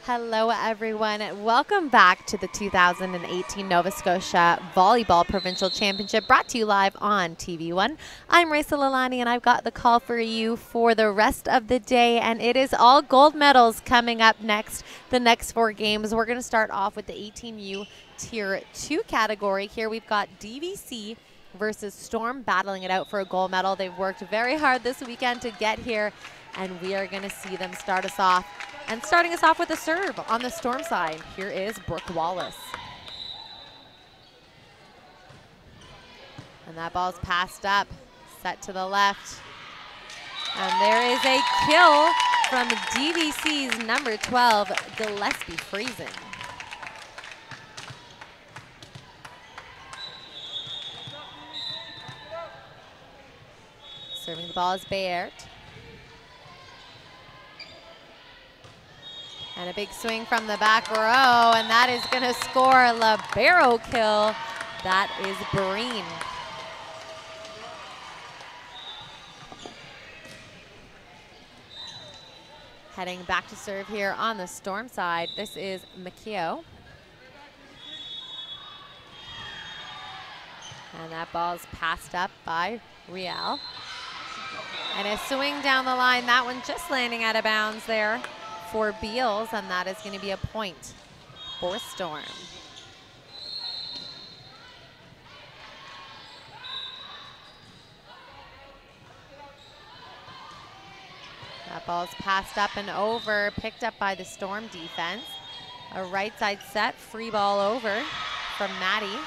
Hello, everyone. Welcome back to the 2018 Nova Scotia Volleyball Provincial Championship, brought to you live on TV1. I'm Raisa Lalani, and I've got the call for you for the rest of the day, and it is all gold medals coming up next, the next 4 games. We're going to start off with the 18U Tier 2 category. Here we've got DVC versus Storm battling it out for a gold medal. They've worked very hard this weekend to get here, and we are going to see them start us off. And starting us off with a serve on the Storm side, here is Brooke Wallace. And that ball's passed up, set to the left. And there is a kill from DVC's number 12, Gillespie Friesen. Serving the ball is Bayert. And a big swing from the back row, and that is going to score a libero kill. That is Breen. Heading back to serve here on the Storm side, this is Makio. And that ball's passed up by Riel. And a swing down the line, that one just landing out of bounds there for Beals, and that is going to be a point for Storm. That ball's passed up and over, picked up by the Storm defense. A right side set, free ball over from Maddie.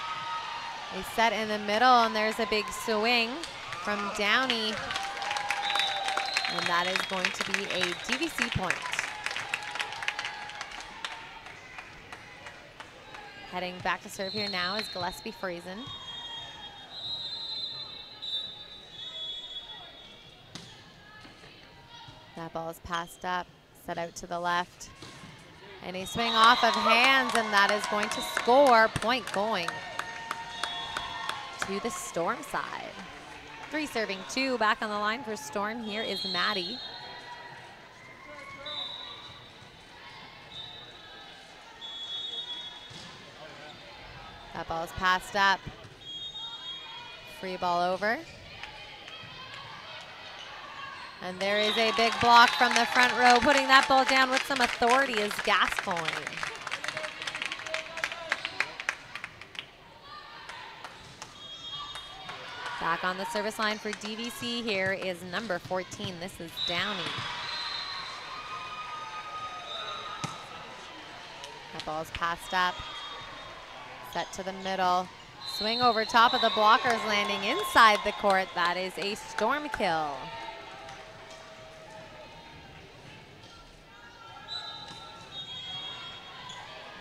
They set in the middle, and there's a big swing from Downey, and that is going to be a DVC point. Heading back to serve here now is Gillespie Friesen. That ball is passed up, set out to the left. And a swing off of hands, and that is going to score. Point going to the Storm side. 3 serving 2 back on the line for Storm. Here is Maddie. That ball is passed up. Free ball over. And there is a big block from the front row. Putting that ball down with some authority is Gascoigne. Back on the service line for DVC here is number 14. This is Downey. That ball is passed up. Set to the middle. Swing over top of the blockers, landing inside the court. That is a Storm kill.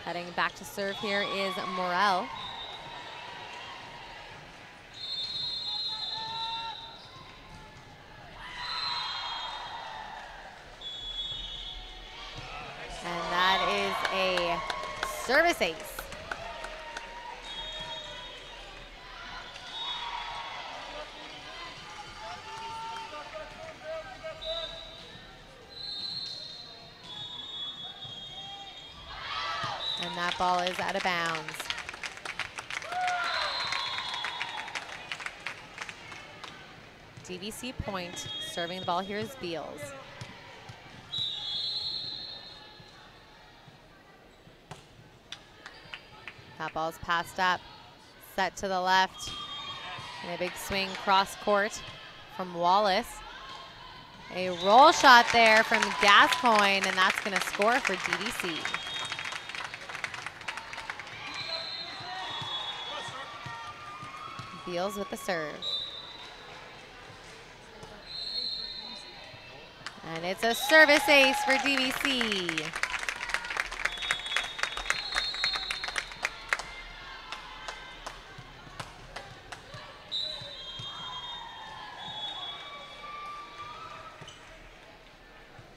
Heading back to serve here is Morel. And that is a service ace. And that ball is out of bounds. DVC point. Serving the ball here is Beals. That ball's passed up. Set to the left. And a big swing cross court from Wallace. A roll shot there from Gascoigne, and that's going to score for DVC. Beals with the serve. And it's a service ace for DVC.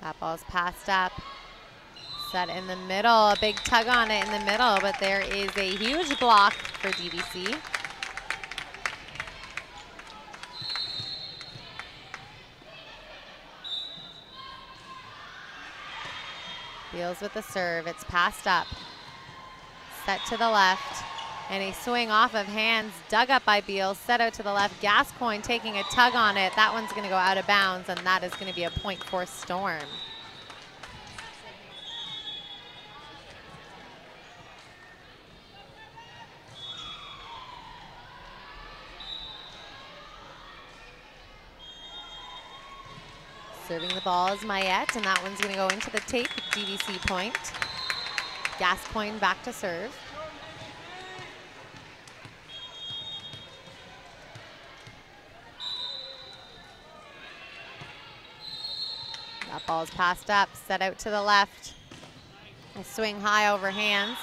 That ball's passed up. Set in the middle, a big tug on it in the middle, but there is a huge block for DVC. Beals with the serve. It's passed up. Set to the left. And a swing off of hands, dug up by Beals, set out to the left. Gascoigne taking a tug on it. That one's going to go out of bounds, and that is going to be a point for Storm. Serving the ball is Mayette, and that one's going to go into the tape. DVC point. Gascoigne back to serve. That ball's passed up, set out to the left. A swing high over hands.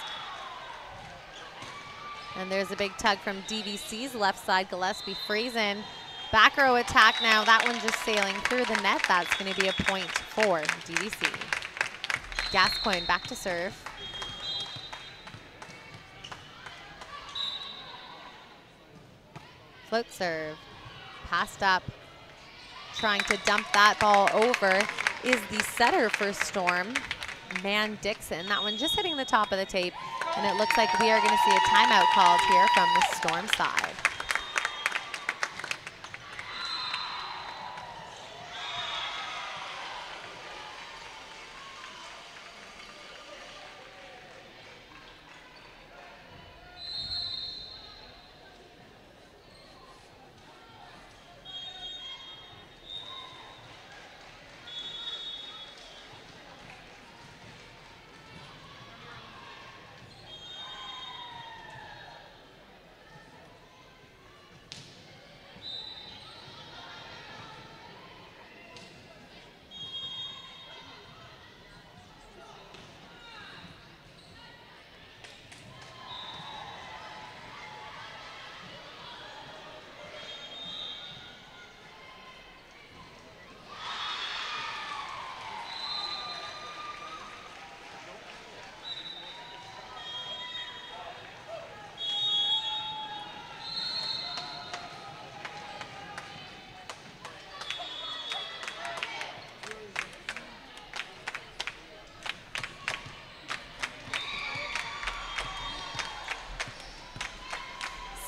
And there's a big tug from DVC's left side. Gillespie Friesen. Back row attack now. That one just sailing through the net. That's going to be a point for DVC. Gascoigne back to serve. Float serve. Passed up. Trying to dump that ball over is the setter for Storm, Man Dixon. That one just hitting the top of the tape, and it looks like we are going to see a timeout called here from the Storm side.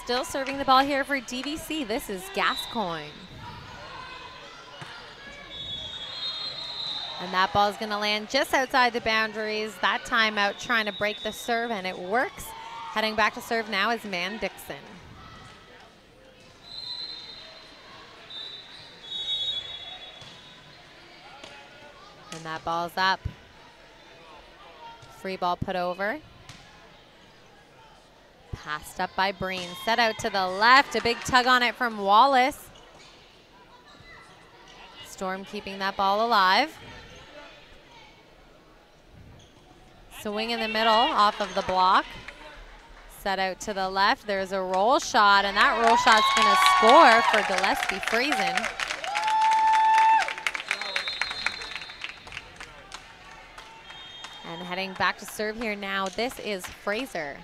Still serving the ball here for DVC. This is Gascoigne. And that ball is going to land just outside the boundaries. That timeout trying to break the serve, and it works. Heading back to serve now is Man Dixon. And that ball's up. Free ball put over. Passed up by Breen. Set out to the left. A big tug on it from Wallace. Storm keeping that ball alive. Swing in the middle off of the block. Set out to the left. There's a roll shot, and that roll shot's going to score for Gillespie Friesen. And heading back to serve here now, this is Fraser.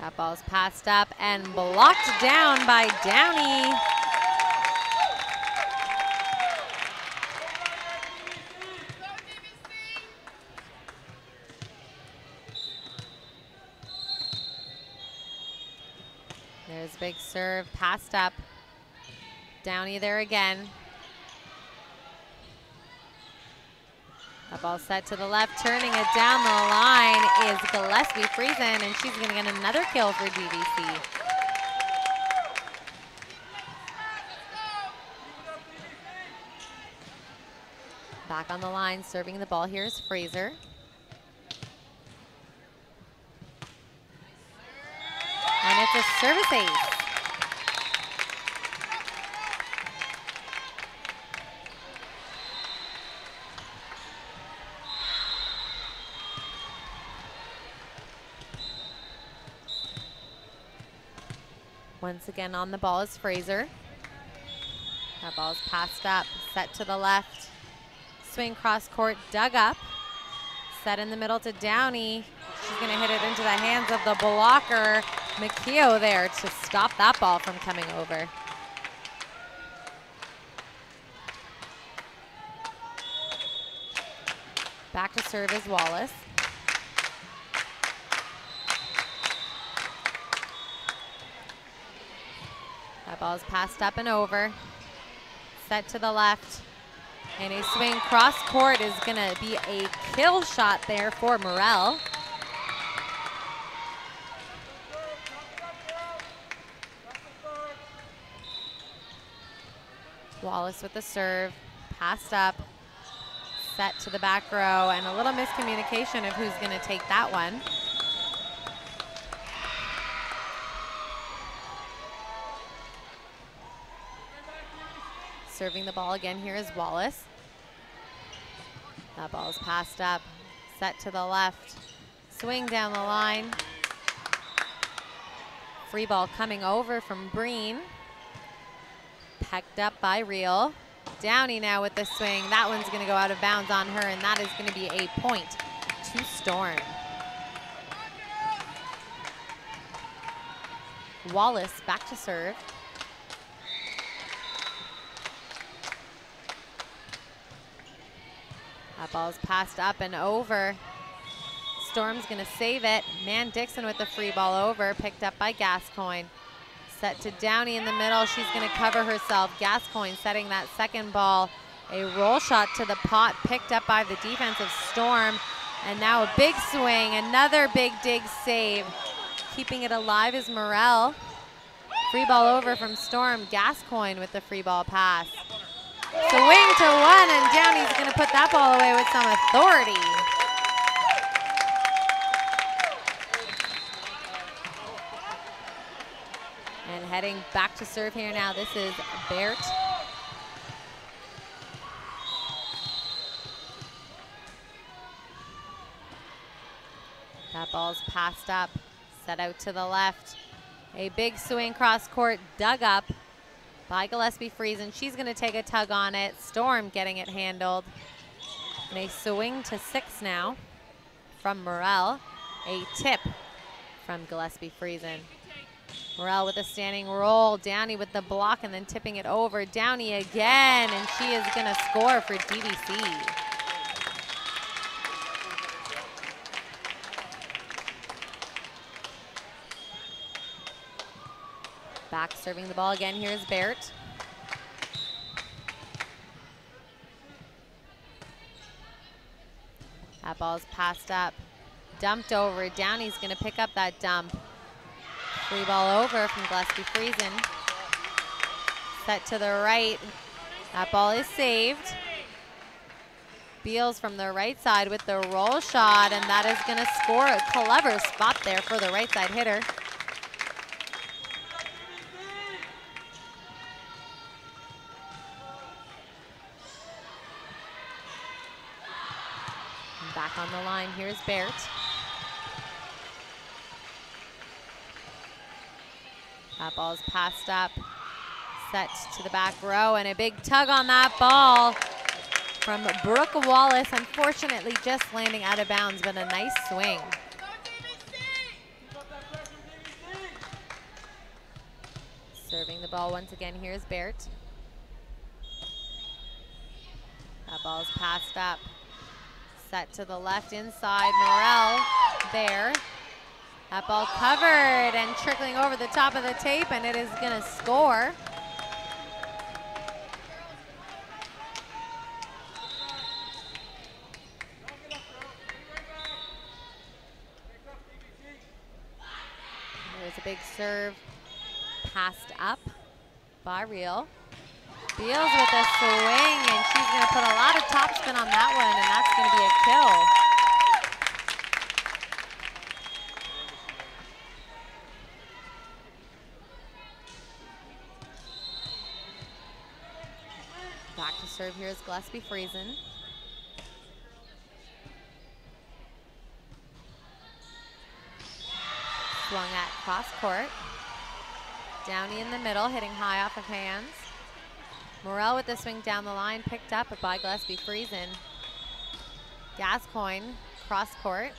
That ball's passed up and blocked down by Downey. There's a big serve, passed up. Downey there again. That ball set to the left, turning it down the line is Gillespie Friesen, and she's going to get another kill for DVC. Back on the line, serving the ball here is Fraser. And it's a service ace. Once again on the ball is Fraser. That ball is passed up, set to the left. Swing cross court, dug up. Set in the middle to Downey. She's going to hit it into the hands of the blocker. McKeough there to stop that ball from coming over. Back to serve is Wallace. That ball is passed up and over. Set to the left. And a swing cross court is going to be a kill shot there for Morel. Wallace with the serve, passed up, set to the back row, and a little miscommunication of who's going to take that one. Serving the ball again here is Wallace. That ball is passed up, set to the left, swing down the line. Free ball coming over from Breen. Pecked up by Real. Downey now with the swing. That one's going to go out of bounds on her, and that is going to be a point to Storm. Wallace back to serve. That ball's passed up and over. Storm's going to save it. Man Dixon with the free ball over, picked up by Gascoigne. Set to Downey in the middle. She's going to cover herself. Gascoigne setting that second ball. A roll shot to the pot, picked up by the defense of Storm. And now a big swing, another big dig save. Keeping it alive is Morel. Free ball over from Storm. Gascoigne with the free ball pass. Swing to one, and Downey's going to put that ball away with some authority. And heading back to serve here now, this is Baert. That ball's passed up, set out to the left. A big swing cross court, dug up by Gillespie Friesen. She's going to take a tug on it. Storm getting it handled. And a swing to 6 now from Morel. A tip from Gillespie Friesen. Morel with a standing roll. Downey with the block and then tipping it over. Downey again, and she is going to score for DVC. Back serving the ball again. Here's Baert. That ball's passed up. Dumped over. Downey's going to pick up that dump. Free ball over from Gillespie Friesen. Set to the right. That ball is saved. Beals from the right side with the roll shot, and that is going to score. A clever spot there for the right side hitter. And back on the line, here's Baert. That ball's passed up, set to the back row, and a big tug on that ball from Brooke Wallace. Unfortunately, just landing out of bounds, but a nice swing. Serving the ball once again, here's Baert. That ball's passed up, set to the left inside. Morel there. That ball covered and trickling over the top of the tape, and it is going to score. There's a big serve passed up by Real. Beals with a swing, and she's going to put a lot of topspin on that one, and that's going to be a kill. Back to serve here is Gillespie Friesen. Swung at cross court. Downey in the middle, hitting high off of hands. Morel with the swing down the line, picked up by Gillespie Friesen. Gascoigne, cross court.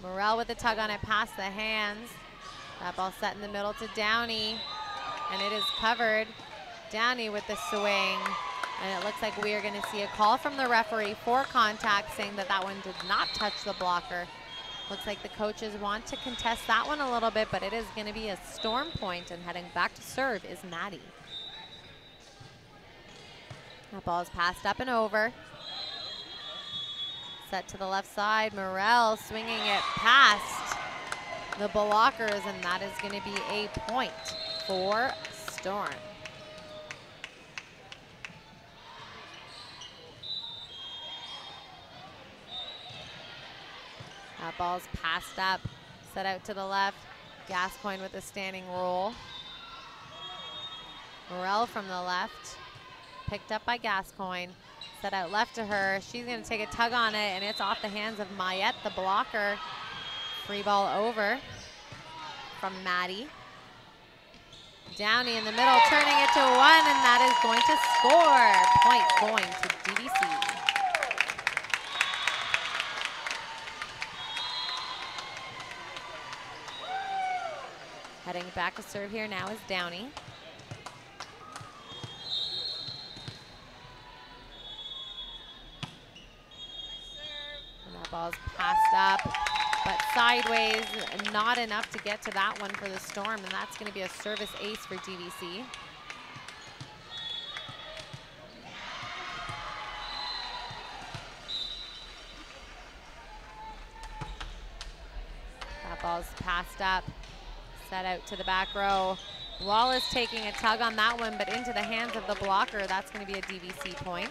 Morel with the tug on it past the hands. That ball set in the middle to Downey, and it is covered. Downey with the swing, and it looks like we are going to see a call from the referee for contact, saying that that one did not touch the blocker. Looks like the coaches want to contest that one a little bit, but it is going to be a Storm point, and heading back to serve is Maddie. That ball is passed up and over. Set to the left side, Morel swinging it past the blockers, and that is going to be a point for Storm. That ball's passed up, set out to the left. Gascoigne with a standing roll. Morel from the left, picked up by Gascoigne. Set out left to her. She's going to take a tug on it, and it's off the hands of Mayette, the blocker. Free ball over from Maddie. Downey in the middle, turning it to one, and that is going to score. Point going to DVC. Heading back to serve here now is Downey. And that ball's passed up, but sideways, not enough to get to that one for the Storm, and that's going to be a service ace for DVC. That ball's passed up. Set out to the back row. Wallace taking a tug on that one, but into the hands of the blocker. That's going to be a DVC point.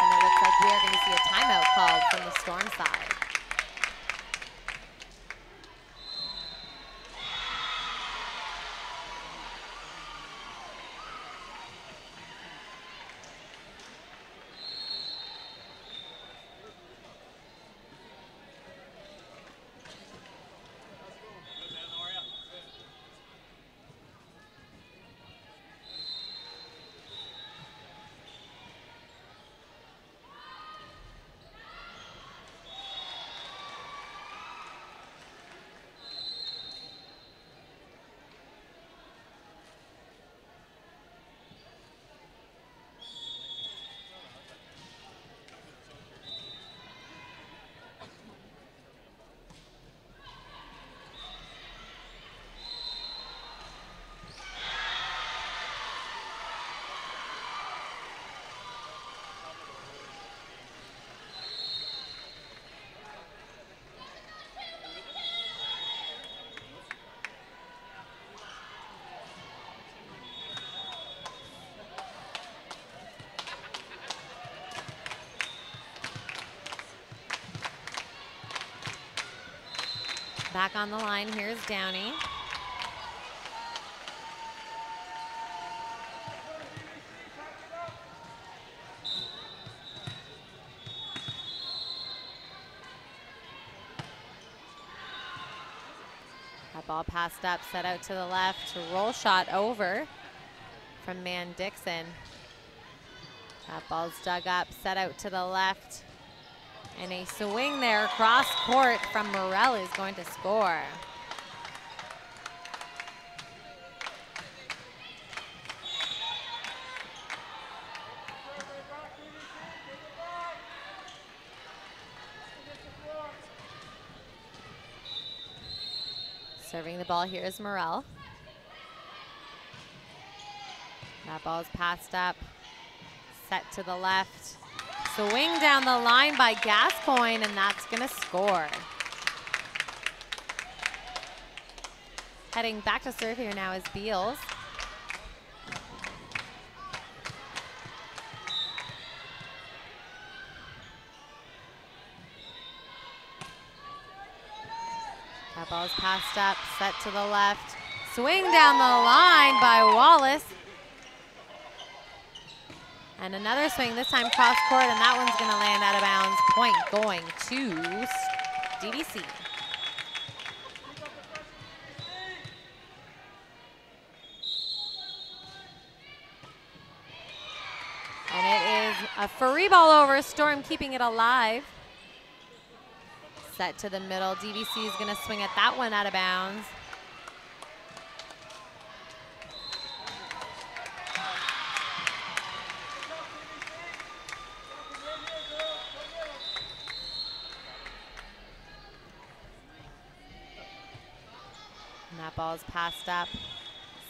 And it looks like we are going to see a timeout called from the Storm side. Back on the line, here's Downey. That ball passed up, set out to the left, roll shot over from Man Dixon. That ball's dug up, set out to the left. And a swing there across court from Morel is going to score. Serving the ball here is Morel. That ball's passed up, set to the left. Swing down the line by Gascoigne, and that's going to score. Heading back to serve here now is Beals. That ball's passed up, set to the left. Swing down the line by Wallace. And another swing, this time cross court, and that one's going to land out of bounds. Point going to DVC. And it is a free ball over, Storm keeping it alive. Set to the middle. DVC is going to swing at that one out of bounds. And that ball is passed up,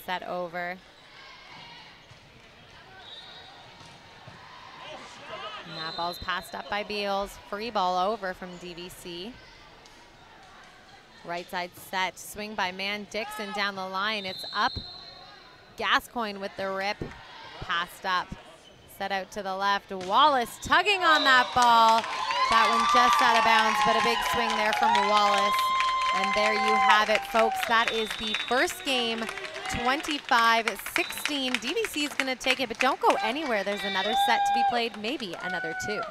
set over. And that ball's passed up by Beals. Free ball over from DVC. Right side set, swing by Man Dixon down the line. It's up. Gascoigne with the rip, passed up. Set out to the left. Wallace tugging on that ball. That one just out of bounds, but a big swing there from Wallace. And there you have it, folks. That is the first game, 25-16. DVC is going to take it, but don't go anywhere. There's another set to be played, maybe another two.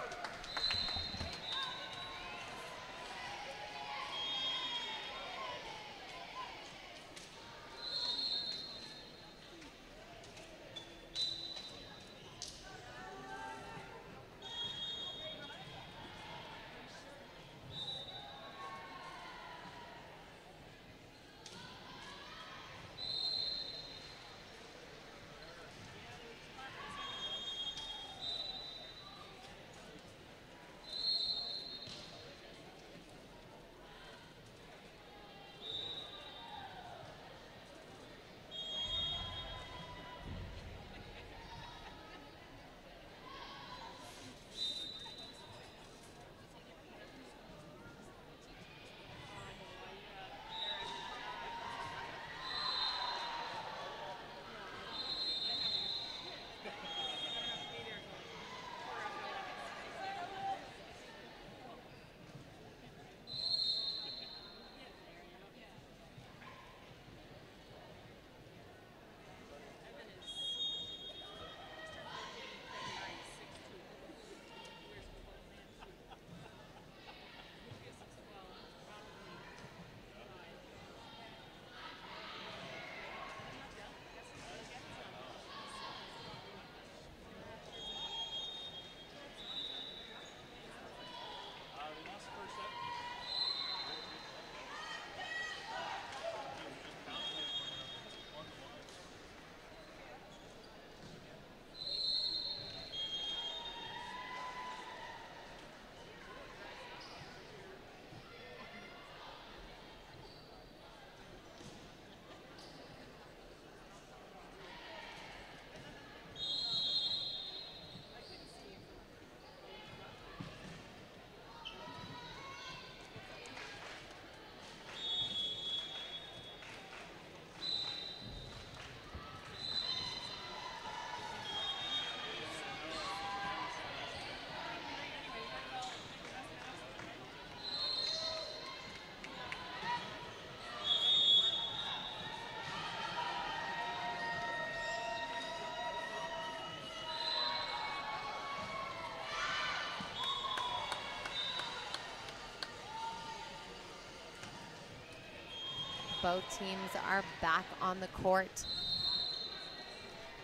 Both teams are back on the court.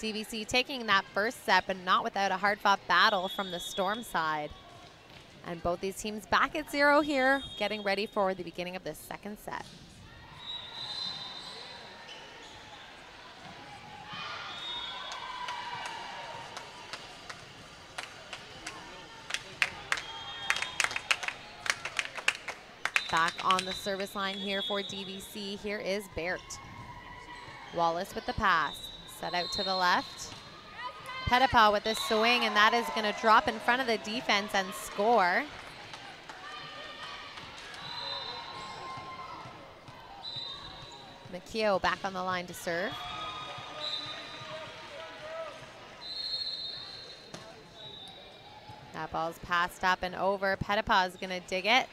DVC taking that first set, but not without a hard-fought battle from the Storm side. And both these teams back at 0 here, getting ready for the beginning of the second set. Back on the service line here for DVC. Here is Bert. Wallace with the pass. Set out to the left. Pettipas with the swing, and that is going to drop in front of the defense and score. McKeough back on the line to serve. That ball's passed up and over. Pettipas is going to dig it.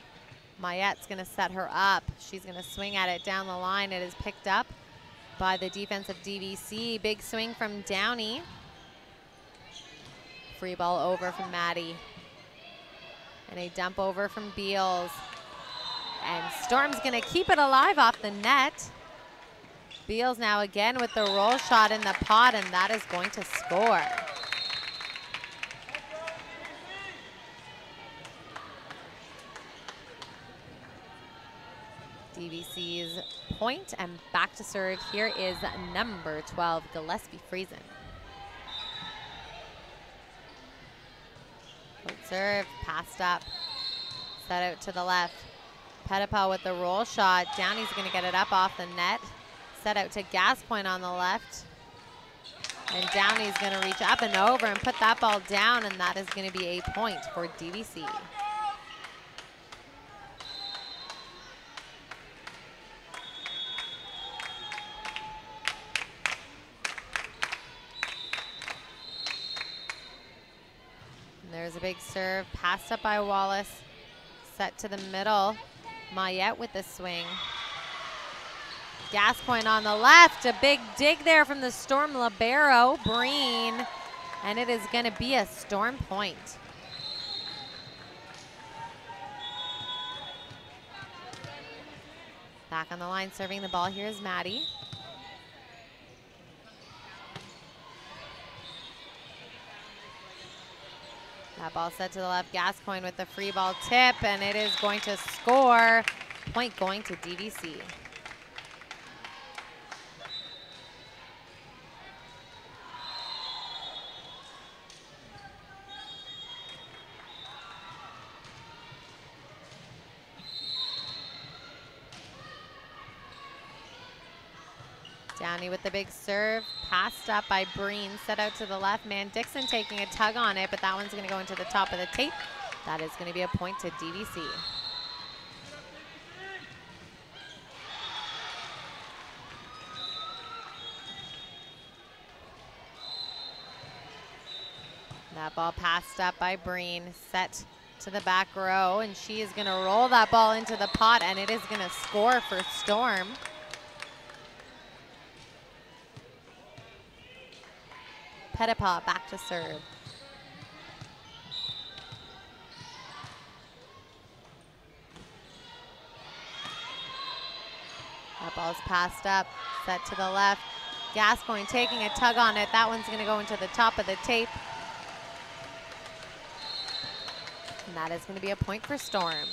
Mayette's going to set her up. She's going to swing at it down the line. It is picked up by the defense of DVC. Big swing from Downey. Free ball over from Maddie. And a dump over from Beals. And Storm's going to keep it alive off the net. Beals now again with the roll shot in the pot, and that is going to score. DVC's point, and back to serve. Here is number 12, Gillespie Friesen. Point serve, passed up, set out to the left. Pettipas with the roll shot. Downey's going to get it up off the net. Set out to Gascoigne on the left. And Downey's going to reach up and over and put that ball down, and that is going to be a point for DVC. And there's a big serve, passed up by Wallace. Set to the middle. Mayette with the swing. Gascoigne on the left, a big dig there from the Storm libero, Breen, and it is going to be a Storm point. Back on the line, serving the ball here is Maddie. That ball set to the left, Gascoigne with the free ball tip, and it is going to score. Point going to DVC. Downey with the big serve, passed up by Breen, set out to the left. Man Dixon taking a tug on it, but that one's going to go into the top of the tape. That is going to be a point to DVC. That ball passed up by Breen, set to the back row, and she is going to roll that ball into the pot, and it is going to score for Storm. Pettipas back to serve. That ball's passed up, set to the left. Gascoigne taking a tug on it. That one's going to go into the top of the tape. And that is going to be a point for Storm.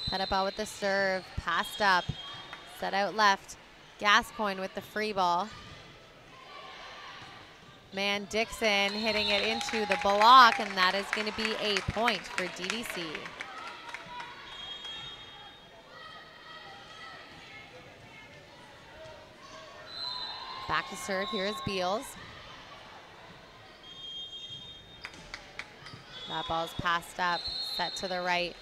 Pettipas with the serve, passed up, set out left. Gascoigne with the free ball. Man Dixon hitting it into the block, and that is going to be a point for DVC. Back to serve, here is Beals. That ball's passed up, set to the right.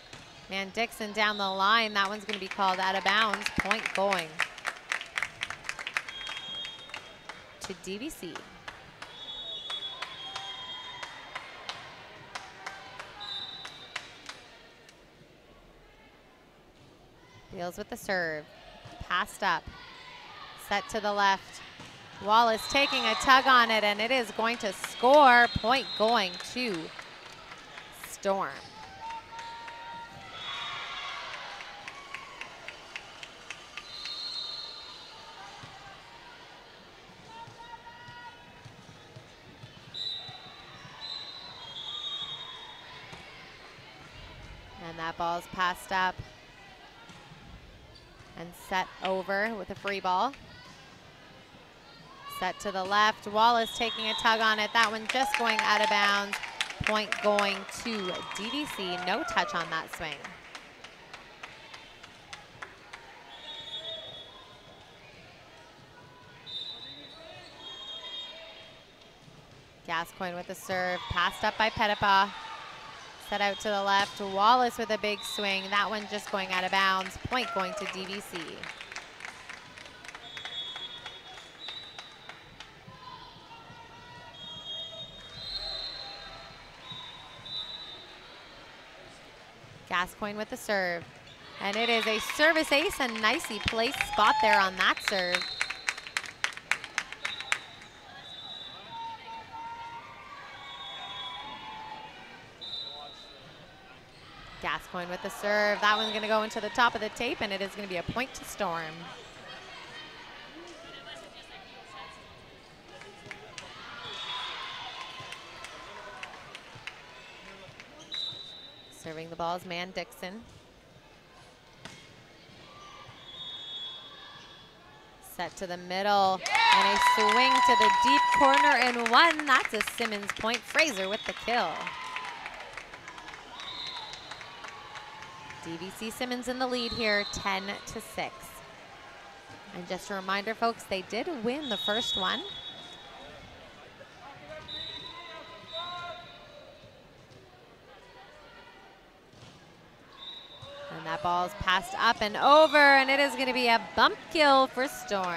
Man Dixon down the line, that one's going to be called out of bounds. Point going to DVC. Beals with the serve, passed up, set to the left. Wallace taking a tug on it, and it is going to score. Point going to Storm. And that ball's passed up and set over with a free ball. Set to the left. Wallace taking a tug on it. That one just going out of bounds. Point going to DVC. No touch on that swing. Gascoigne with the serve. Passed up by Pettipas. Set out to the left. Wallace with a big swing. That one just going out of bounds. Point going to DVC. Gascoigne with the serve. And it is a service ace, and nicely placed spot there on that serve. Gascoigne with the serve. That one's going to go into the top of the tape, and it is going to be a point to Storm. Serving the ball is Man Dixon. Set to the middle, and a swing to the deep corner and one. That's a Simmons point. Fraser with the kill. DVC Simmons in the lead here, 10-6. And just a reminder, folks, they did win the first one. And that ball is passed up and over, and it is going to be a bump kill for Storm.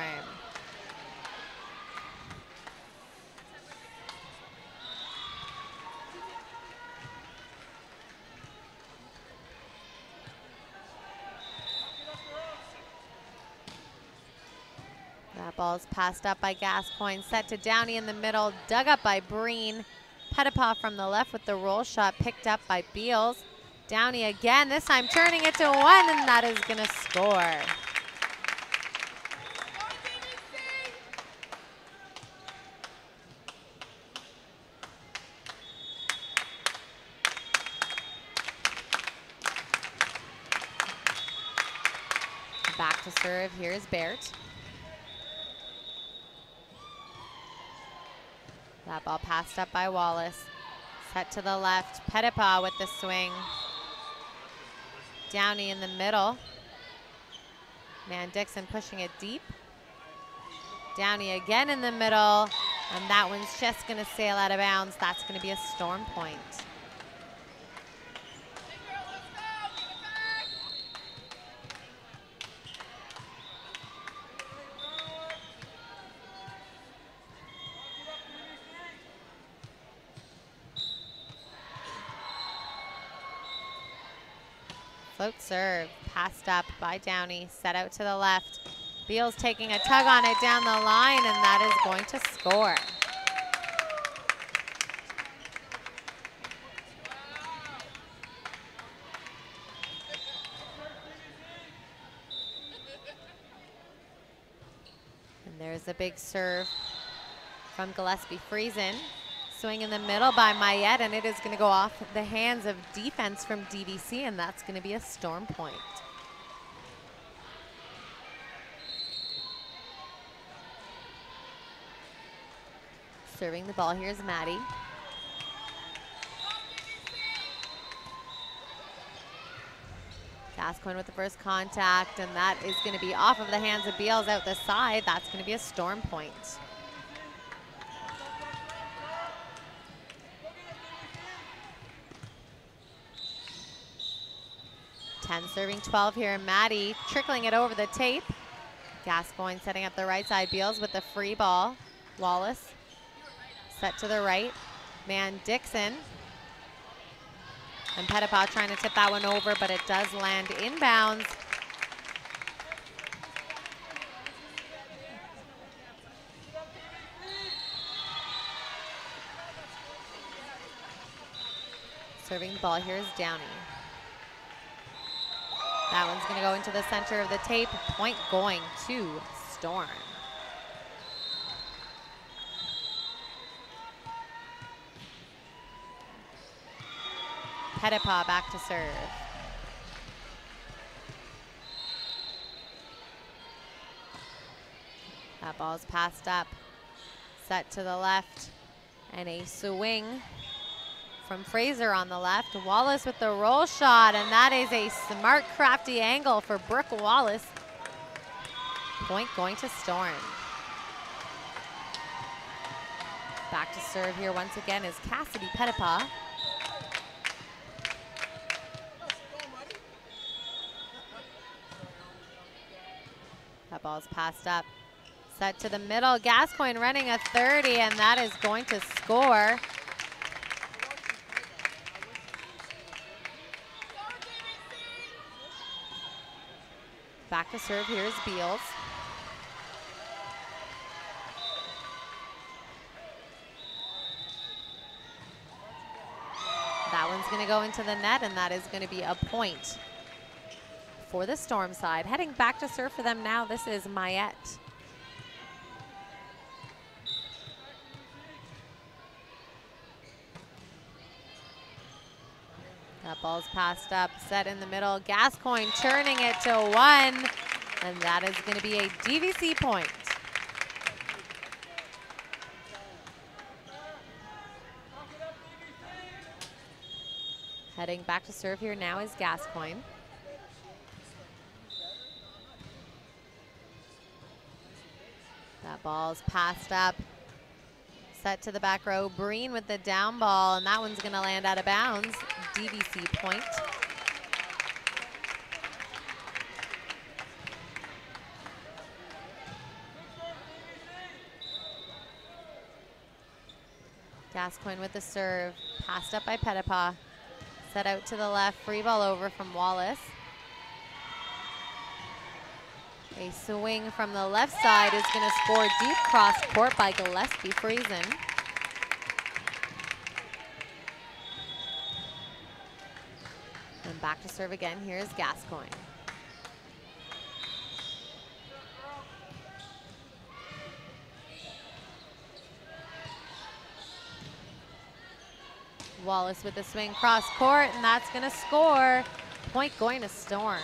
That ball is passed up by Gascoigne, set to Downey in the middle, dug up by Breen. Pettipaw from the left with the roll shot, picked up by Beals. Downey again, this time turning it to one, and that is gonna score. Back to serve, here's Baert. That ball passed up by Wallace. Set to the left, Pettipaw with the swing. Downey in the middle. Man Dixon pushing it deep. Downey again in the middle, and that one's just gonna sail out of bounds. That's gonna be a Storm point. Float serve, passed up by Downey, set out to the left. Beals taking a tug on it down the line, and that is going to score. And there's a big serve from Gillespie Friesen. Swing in the middle by Mayette, and it is going to go off the hands of defense from DVC, and that's going to be a Storm point. Serving the ball, here's Maddie. Gascoigne with the first contact, and that is going to be off of the hands of Beals out the side. That's going to be a Storm point. 10 serving 12 here. Maddie trickling it over the tape. Gascoigne setting up the right side. Beals with the free ball. Wallace set to the right. Man Dixon. And Pettipaw trying to tip that one over, but it does land inbounds. Serving the ball here is Downey. That one's going to go into the center of the tape. Point going to Storm. Pettipaw back to serve. That ball's passed up. Set to the left. And a swing from Fraser on the left. Wallace with the roll shot, and that is a smart, crafty angle for Brooke Wallace. Point going to Storm. Back to serve here once again is Cassidy Pettipaw. That ball's passed up. Set to the middle. Gascoigne running a 30, and that is going to score. Back to serve, here's Beals. That one's going to go into the net, and that is going to be a point for the Storm side. Heading back to serve for them now, this is Mayette. That ball's passed up, set in the middle. Gascoigne turning it to 1, and that is going to be a DVC point. Heading back to serve here now is Gascoigne. That ball's passed up. Set to the back row. Breen with the down ball, and that one's going to land out of bounds. DVC point. Gascoigne with the serve. Passed up by Petitpas. Set out to the left. Free ball over from Wallace. A swing from the left side is going to score deep cross court by Gillespie Friesen. And back to serve again. Here's Gascoigne. Wallace with the swing cross court, and that's going to score. Point going to Storm.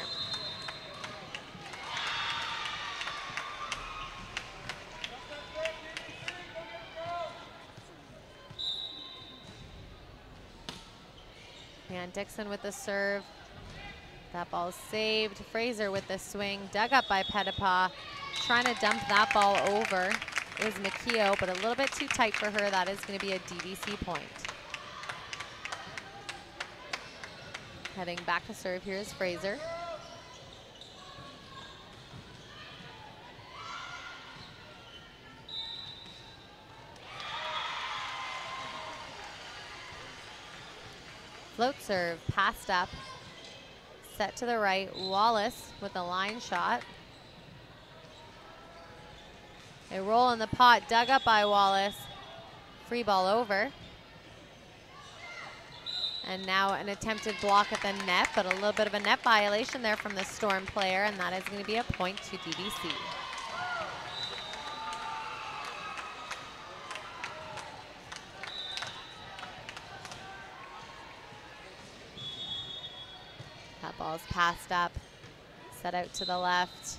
And Dixon with the serve. That ball's saved. Fraser with the swing, dug up by Petitpas. Trying to dump that ball over is McKeough, but a little bit too tight for her. That is going to be a DVC point. Heading back to serve, here is Fraser. Float serve, passed up, set to the right. Wallace with a line shot. A roll in the pot, dug up by Wallace. Free ball over. And now an attempted block at the net, but a little bit of a net violation there from the Storm player, and that is going to be a point to DVC. That ball's passed up, set out to the left.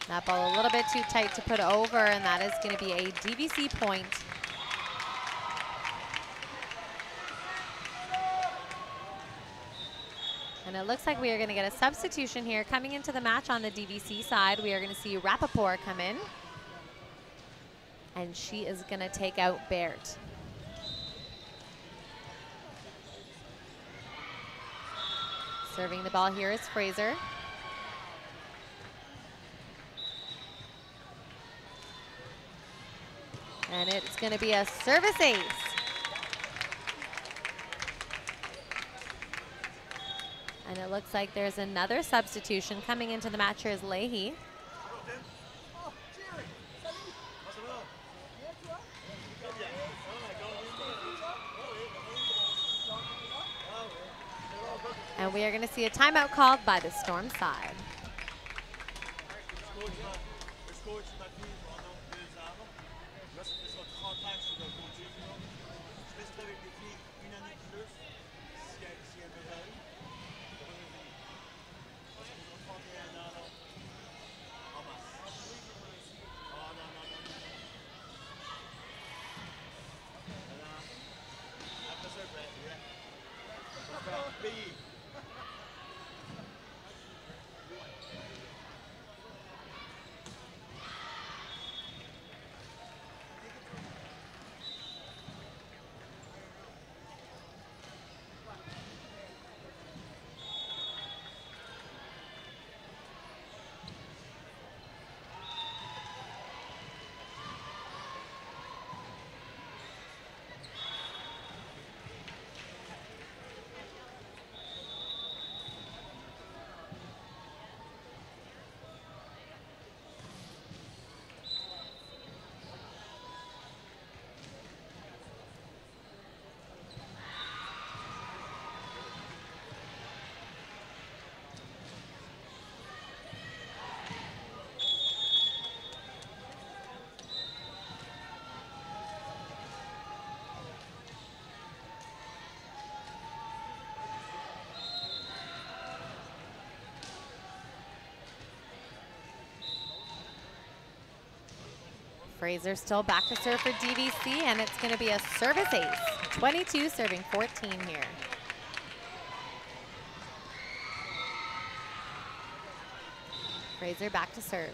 That ball a little bit too tight to put over, and that is going to be a DVC point. And it looks like we are going to get a substitution here. Coming into the match on the DVC side, we are going to see Rappaport come in. And she is going to take out Baert. Serving the ball here is Fraser. And it's going to be a service ace. And it looks like there's another substitution. Coming into the match here is Leahy. And we are going to see a timeout called by the Storm side. Fraser still back to serve for DVC, and it's going to be a service ace. 22 serving 14 here. Fraser back to serve.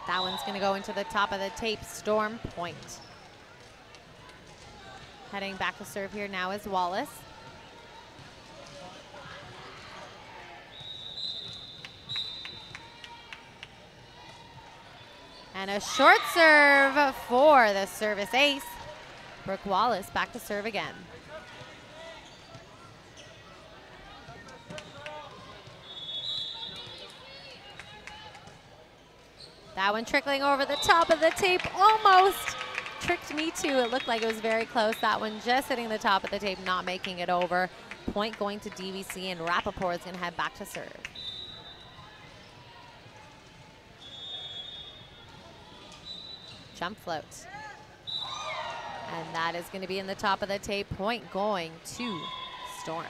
That one's going to go into the top of the tape. Storm point. Heading back to serve here now is Wallace. And a short serve for the service ace. Brooke Wallace back to serve again. That one trickling over the top of the tape, almost tricked me too. It looked like it was very close. That one just hitting the top of the tape, not making it over. Point going to DVC, and Rappaport is going to head back to serve. Jump float. And that is going to be in the top of the tape. Point going to Storm.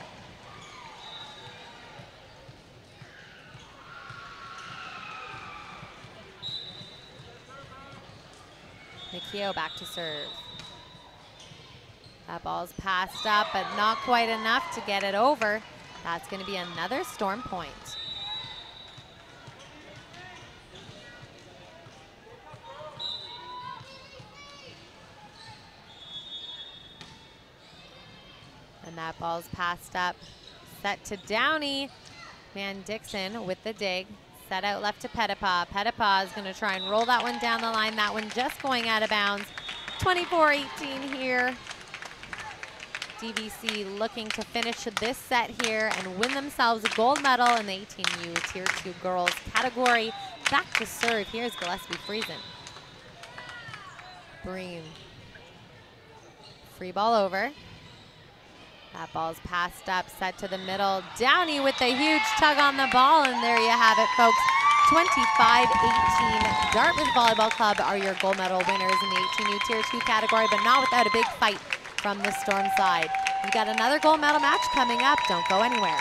Mikio back to serve. That ball's passed up, but not quite enough to get it over. That's going to be another Storm point. And that ball's passed up. Set to Downey. Man Dixon with the dig. Set out left to Pettipaw. Pettipaw is going to try and roll that one down the line. That one just going out of bounds. 24-18 here. DVC looking to finish this set here and win themselves a gold medal in the 18U Tier 2 girls category. Back to serve. Here's Gillespie Friesen. Breen. Free ball over. That ball's passed up, set to the middle. Downey with a huge tug on the ball, and there you have it, folks. 25-18. Dartmouth Volleyball Club are your gold medal winners in the 18U Tier 2 category, but not without a big fight from the Storm side. We've got another gold medal match coming up. Don't go anywhere.